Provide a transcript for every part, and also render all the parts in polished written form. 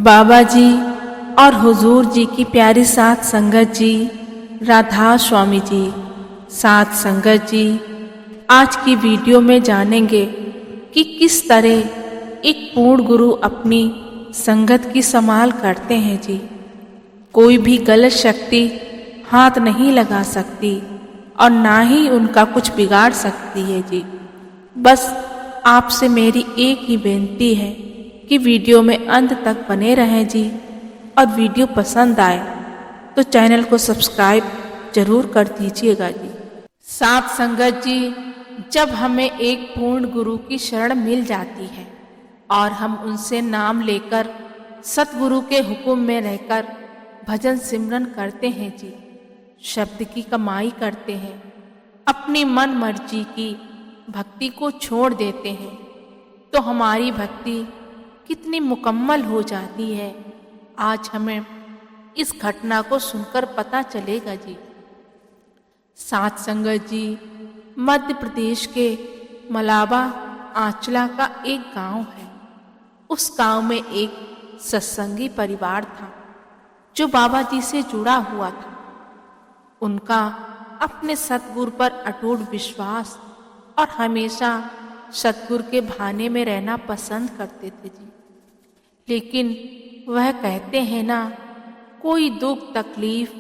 बाबा जी और हुजूर जी की प्यारी साथ संगत जी, राधा स्वामी जी, साथ संगत जी, आज की वीडियो में जानेंगे कि किस तरह एक पूर्ण गुरु अपनी संगत की संभाल करते हैं जी। कोई भी गलत शक्ति हाथ नहीं लगा सकती और ना ही उनका कुछ बिगाड़ सकती है जी। बस आपसे मेरी एक ही बेनती है कि वीडियो में अंत तक बने रहें जी, और वीडियो पसंद आए तो चैनल को सब्सक्राइब जरूर कर दीजिएगा जी। साथ संगत जी, जब हमें एक पूर्ण गुरु की शरण मिल जाती है और हम उनसे नाम लेकर सतगुरु के हुक्म में रहकर भजन सिमरन करते हैं जी, शब्द की कमाई करते हैं, अपनी मन मर्जी की भक्ति को छोड़ देते हैं, तो हमारी भक्ति कितनी मुकम्मल हो जाती है, आज हमें इस घटना को सुनकर पता चलेगा जी। साथ संगत जी, मध्य प्रदेश के मलाबा आंचला का एक गांव है। उस गांव में एक सत्संगी परिवार था जो बाबा जी से जुड़ा हुआ था। उनका अपने सतगुरु पर अटूट विश्वास और हमेशा सतगुरु के भाने में रहना पसंद करते थे जी। लेकिन वह कहते हैं ना, कोई दुख तकलीफ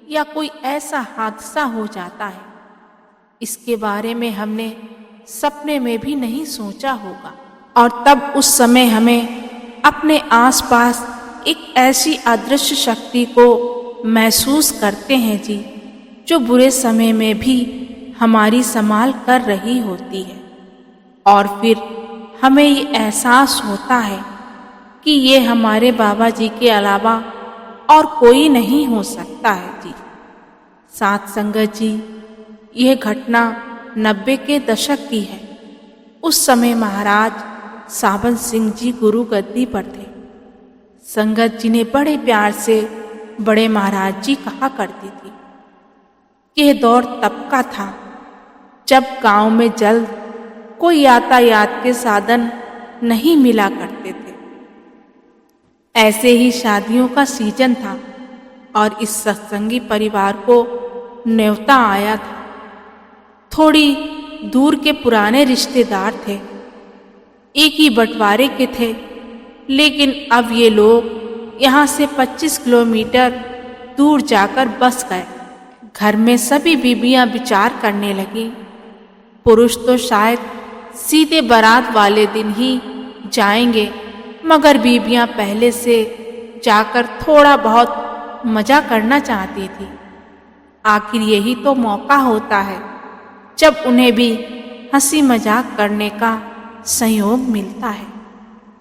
या कोई ऐसा हादसा हो जाता है, इसके बारे में हमने सपने में भी नहीं सोचा होगा, और तब उस समय हमें अपने आसपास एक ऐसी अदृश्य शक्ति को महसूस करते हैं जी, जो बुरे समय में भी हमारी संभाल कर रही होती है। और फिर हमें ये एहसास होता है कि ये हमारे बाबा जी के अलावा और कोई नहीं हो सकता है जी। साथ संगत जी, यह घटना 90 के दशक की है। उस समय महाराज सावन सिंह जी गुरु गद्दी पर थे। संगत जी ने बड़े प्यार से बड़े महाराज जी कहा करती थी। यह दौर तब का था जब गांव में जल्द कोई यातायात के साधन नहीं मिला करते थे। ऐसे ही शादियों का सीजन था और इस सत्संगी परिवार को न्योता आया था। थोड़ी दूर के पुराने रिश्तेदार थे, एक ही बंटवारे के थे, लेकिन अब ये लोग यहाँ से 25 किलोमीटर दूर जाकर बस गए। घर में सभी बीबियां विचार करने लगी, पुरुष तो शायद सीधे बारात वाले दिन ही जाएंगे, मगर बीबियां पहले से जाकर थोड़ा बहुत मजा करना चाहती थी। आखिर यही तो मौका होता है जब उन्हें भी हंसी मजाक करने का संयोग मिलता है।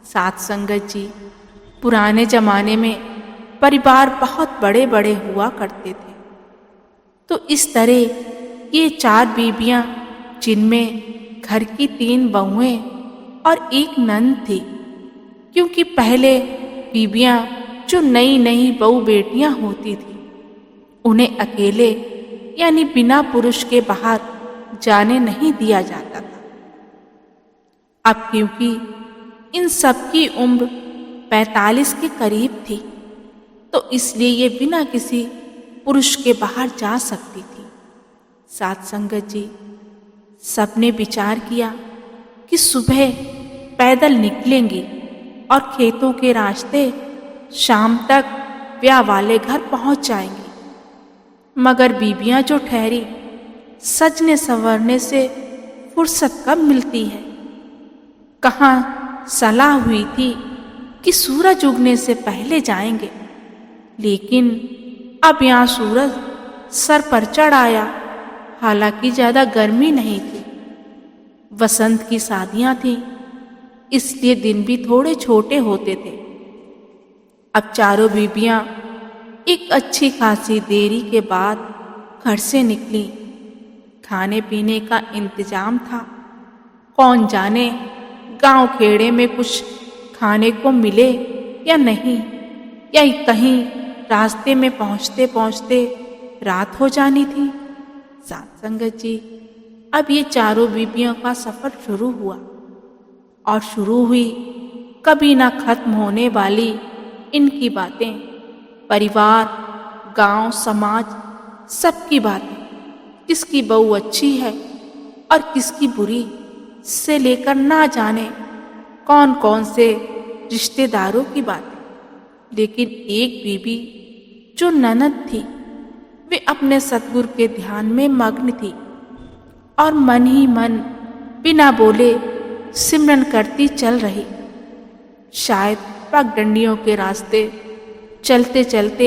साथ संगत जी, पुराने जमाने में परिवार बहुत बड़े बड़े हुआ करते थे। तो इस तरह ये 4 बीबियां, जिनमें घर की 3 बहुएं और एक नंद थी, क्योंकि पहले बीबियां जो नई नई बहू बेटियां होती थी, उन्हें अकेले यानी बिना पुरुष के बाहर जाने नहीं दिया जाता था। अब क्योंकि इन सब की उम्र 45 के करीब थी, तो इसलिए ये बिना किसी पुरुष के बाहर जा सकती थी। साथ संगत जी, सबने विचार किया कि सुबह पैदल निकलेंगी और खेतों के रास्ते शाम तक ब्याह वाले घर पहुंच जाएंगी। मगर बीबियां जो ठहरी, सजने संवरने से फुर्सत कब मिलती है। कहाँ सलाह हुई थी कि सूरज उगने से पहले जाएंगे, लेकिन अब यहाँ सूरज सर पर चढ़ आया। हालांकि ज्यादा गर्मी नहीं थी, वसंत की शादियां थीं, इसलिए दिन भी थोड़े छोटे होते थे। अब चारों बीबियां एक अच्छी खासी देरी के बाद घर से निकली। खाने पीने का इंतजाम था, कौन जाने गांव खेड़े में कुछ खाने को मिले या नहीं, या कहीं रास्ते में पहुंचते पहुंचते रात हो जानी थी। साथ संगत जी, अब ये चारों बीबियों का सफर शुरू हुआ, और शुरू हुई कभी ना खत्म होने वाली इनकी बातें, परिवार, गांव, समाज, सबकी बातें, किसकी बहू अच्छी है और किसकी बुरी, से लेकर ना जाने कौन कौन से रिश्तेदारों की बातें। लेकिन एक बीबी जो ननद थी, वे अपने सतगुरु के ध्यान में मग्न थी और मन ही मन बिना बोले सिमरन करती चल रही। शायद पगडंडियों के रास्ते चलते चलते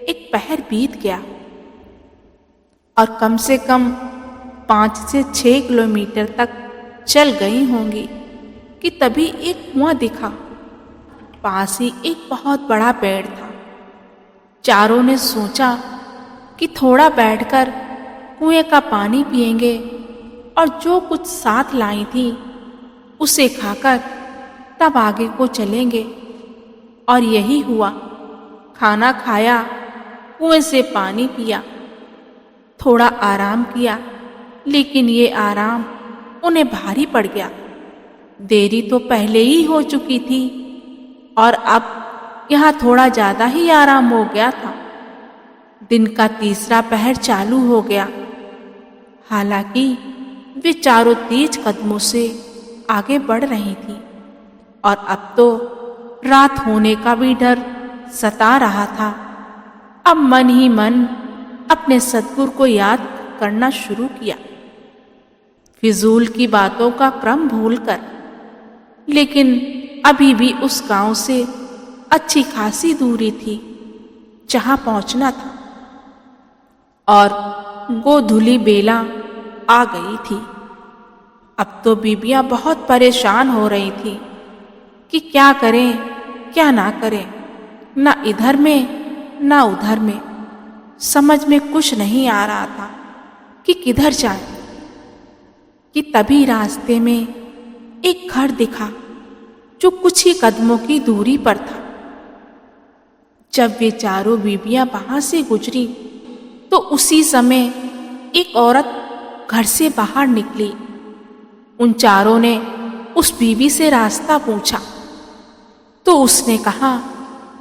एक पहर बीत गया और कम से कम 5 से 6 किलोमीटर तक चल गई होंगी कि तभी एक कुआं दिखा। पास ही एक बहुत बड़ा पेड़ था। चारों ने सोचा कि थोड़ा बैठकर कुएं का पानी पिएंगे और जो कुछ साथ लाई थी उसे खाकर तब आगे को चलेंगे। और यही हुआ। खाना खाया, कुएं से पानी पिया, थोड़ा आराम किया, लेकिन ये आराम उन्हें भारी पड़ गया। देरी तो पहले ही हो चुकी थी और अब यहाँ थोड़ा ज्यादा ही आराम हो गया था। दिन का तीसरा पहर चालू हो गया। हालांकि वे चारों तेज कदमों से आगे बढ़ रही थी और अब तो रात होने का भी डर सता रहा था। अब मन ही मन अपने सतगुरु को याद करना शुरू किया, फिजूल की बातों का क्रम भूलकर। लेकिन अभी भी उस गांव से अच्छी खासी दूरी थी जहां पहुंचना था और गोधुली बेला आ गई थी। अब तो बीबियां बहुत परेशान हो रही थी कि क्या करें क्या ना करें, ना इधर में ना उधर में। समझ में कुछ नहीं आ रहा था कि किधर जाए। कि तभी रास्ते में एक घर दिखा जो कुछ ही कदमों की दूरी पर था। जब वे चारों बीबियां वहां से गुजरी तो उसी समय एक औरत घर से बाहर निकली। उन चारों ने उस बीबी से रास्ता पूछा तो उसने कहा,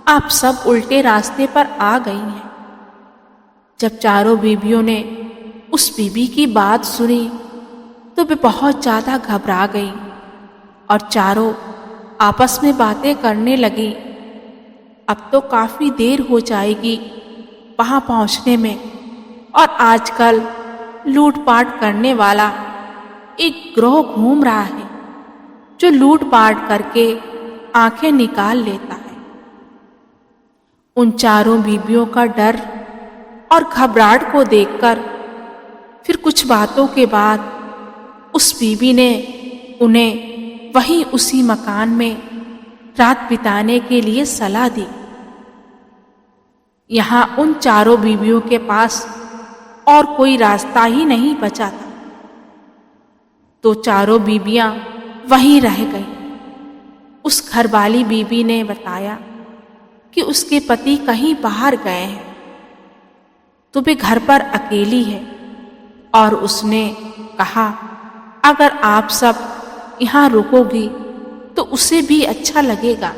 आप सब उल्टे रास्ते पर आ गई हैं। जब चारों बीबियों ने उस बीबी की बात सुनी तो वे बहुत ज्यादा घबरा गई और चारों आपस में बातें करने लगी। अब तो काफी देर हो जाएगी वहां पहुंचने में और आजकल लूटपाट करने वाला एक गिरोह घूम रहा है जो लूटपाट करके आंखें निकाल लेता है। उन चारों बीबियों का डर और घबराहट को देखकर फिर कुछ बातों के बाद उस बीबी ने उन्हें वहीं उसी मकान में रात बिताने के लिए सलाह दी। यहाँ उन चारों बीबियों के पास और कोई रास्ता ही नहीं बचा था, तो चारों बीबियां वहीं रह गईं। उस घरवाली बीबी ने बताया कि उसके पति कहीं बाहर गए हैं, तो वे घर पर अकेली है और उसने कहा, अगर आप सब यहाँ रुकोगी तो उसे भी अच्छा लगेगा।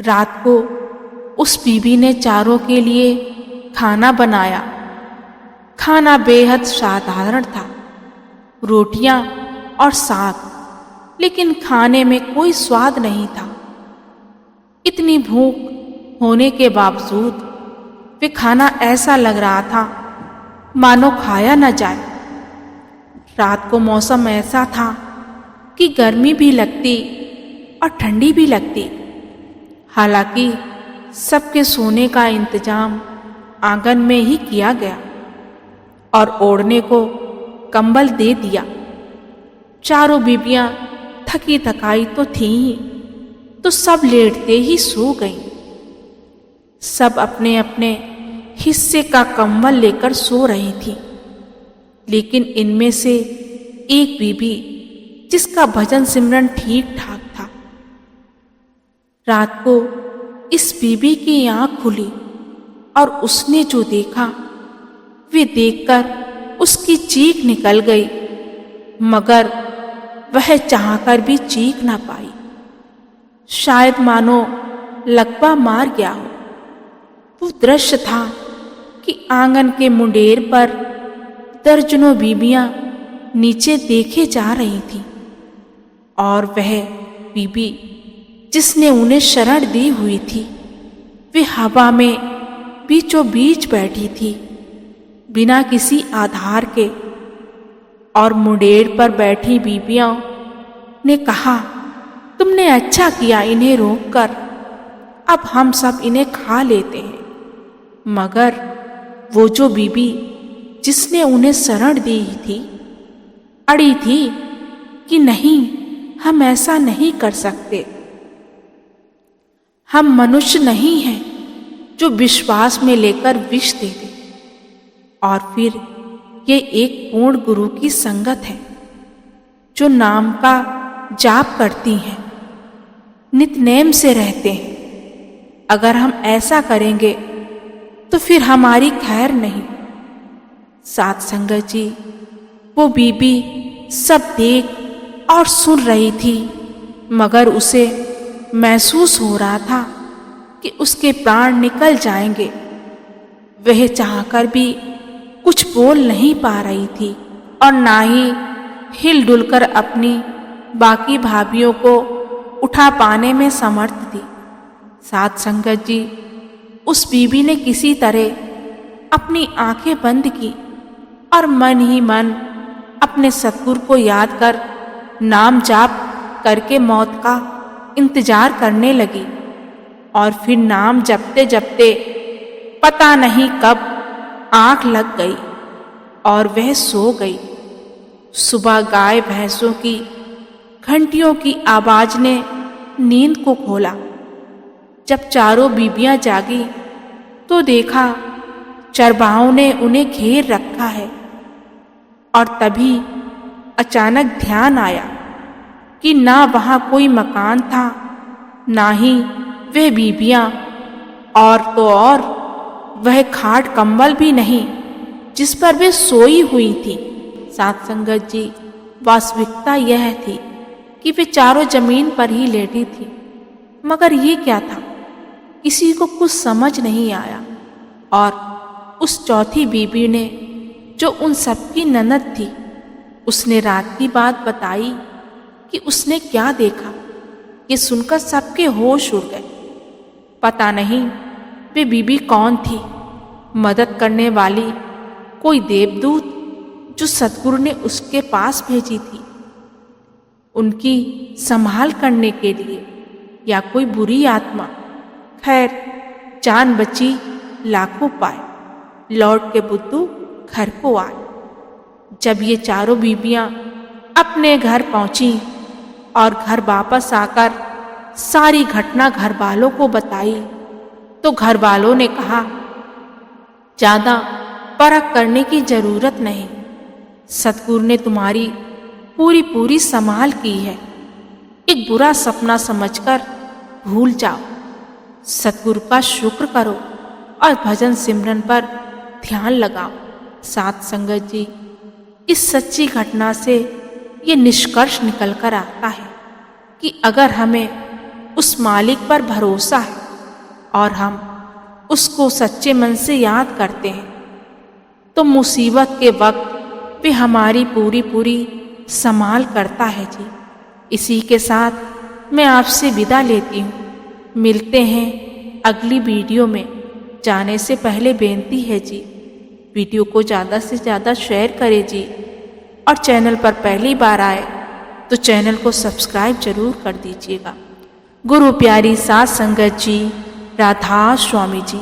रात को उस बीबी ने चारों के लिए खाना बनाया। खाना बेहद साधारण था, रोटियां और साग, लेकिन खाने में कोई स्वाद नहीं था। इतनी भूख होने के बावजूद वे खाना ऐसा लग रहा था मानो खाया न जाए। रात को मौसम ऐसा था कि गर्मी भी लगती और ठंडी भी लगती। हालांकि सबके सोने का इंतजाम आंगन में ही किया गया और ओढ़ने को कंबल दे दिया। चारों बीबियां थकी थकाई तो थी ही, तो सब लेटते ही सो गईं। सब अपने अपने हिस्से का कंबल लेकर सो रही थी, लेकिन इनमें से एक बीबी जिसका भजन सिमरन ठीक ठाक था, रात को इस बीबी की आंख खुली और उसने जो देखा वे देखकर उसकी चीख निकल गई, मगर वह चाहकर भी चीख ना पाई। शायद मानो लकवा मार गया हो। वो दृश्य था कि आंगन के मुंडेर पर दर्जनों बीबियां नीचे देखे जा रही थीं और वह बीबी जिसने उन्हें शरण दी हुई थी वे हवा में बीचों बीच बैठी थी, बिना किसी आधार के। और मुंडेर पर बैठी बीबियों ने कहा, तुमने अच्छा किया इन्हें रोककर, अब हम सब इन्हें खा लेते हैं। मगर वो जो बीबी जिसने उन्हें शरण दी थी अड़ी थी कि नहीं, हम ऐसा नहीं कर सकते। हम मनुष्य नहीं हैं जो विश्वास में लेकर विष दे दे। और फिर ये एक पूर्ण गुरु की संगत है जो नाम का जाप करती हैं, नितनेम से रहते हैं। अगर हम ऐसा करेंगे तो फिर हमारी खैर नहीं। साथ संगत जी, वो बीबी सब देख और सुन रही थी, मगर उसे महसूस हो रहा था कि उसके प्राण निकल जाएंगे। वह चाहकर भी कुछ बोल नहीं पा रही थी और ना ही हिलडुल कर अपनी बाकी भाभियों को उठा पाने में समर्थ थी। साथ संगत जी, उस बीबी ने किसी तरह अपनी आंखें बंद की और मन ही मन अपने सतगुरु को याद कर नाम जाप करके मौत का इंतजार करने लगी। और फिर नाम जपते जपते पता नहीं कब आंख लग गई और वह सो गई। सुबह गाय भैंसों की घंटियों की आवाज ने नींद को खोला। जब चारों बीबियां जागी तो देखा चरवाहों ने उन्हें घेर रखा है। और तभी अचानक ध्यान आया कि ना वहां कोई मकान था, ना ही वह बीबियां, और तो और वह खाट कंबल भी नहीं जिस पर वे सोई हुई थी। साथ संगत जी, वास्तविकता यह थी कि वे चारों जमीन पर ही लेटी थी। मगर ये क्या था, किसी को कुछ समझ नहीं आया। और उस चौथी बीबी ने, जो उन सबकी ननद थी, उसने रात की बात बताई कि उसने क्या देखा। ये सुनकर सबके होश उड़ गए। पता नहीं वे बीबी कौन थी, मदद करने वाली कोई देवदूत जो सतगुरु ने उसके पास भेजी थी उनकी संभाल करने के लिए, या कोई बुरी आत्मा। खैर, जान बची लाखों पाए, लौट के बुद्धू घर को आए। जब ये चारों बीबियां अपने घर पहुंची और घर वापस आकर सारी घटना घर वालों को बताई तो घर वालों ने कहा, ज्यादा परख करने की जरूरत नहीं, सतगुरु ने तुम्हारी पूरी संभाल की है। एक बुरा सपना समझकर भूल जाओ, सतगुरु का शुक्र करो और भजन सिमरन पर ध्यान लगाओ। साथ संगत जी, इस सच्ची घटना से ये निष्कर्ष निकल कर आता है कि अगर हमें उस मालिक पर भरोसा है और हम उसको सच्चे मन से याद करते हैं तो मुसीबत के वक्त वे हमारी पूरी संभाल करता है जी। इसी के साथ मैं आपसे विदा लेती हूँ। मिलते हैं अगली वीडियो में। जाने से पहले बेनती है जी, वीडियो को ज़्यादा से ज़्यादा शेयर करें जी, और चैनल पर पहली बार आए तो चैनल को सब्सक्राइब जरूर कर दीजिएगा। गुरु प्यारी साथ संगत जी, राधा स्वामी जी।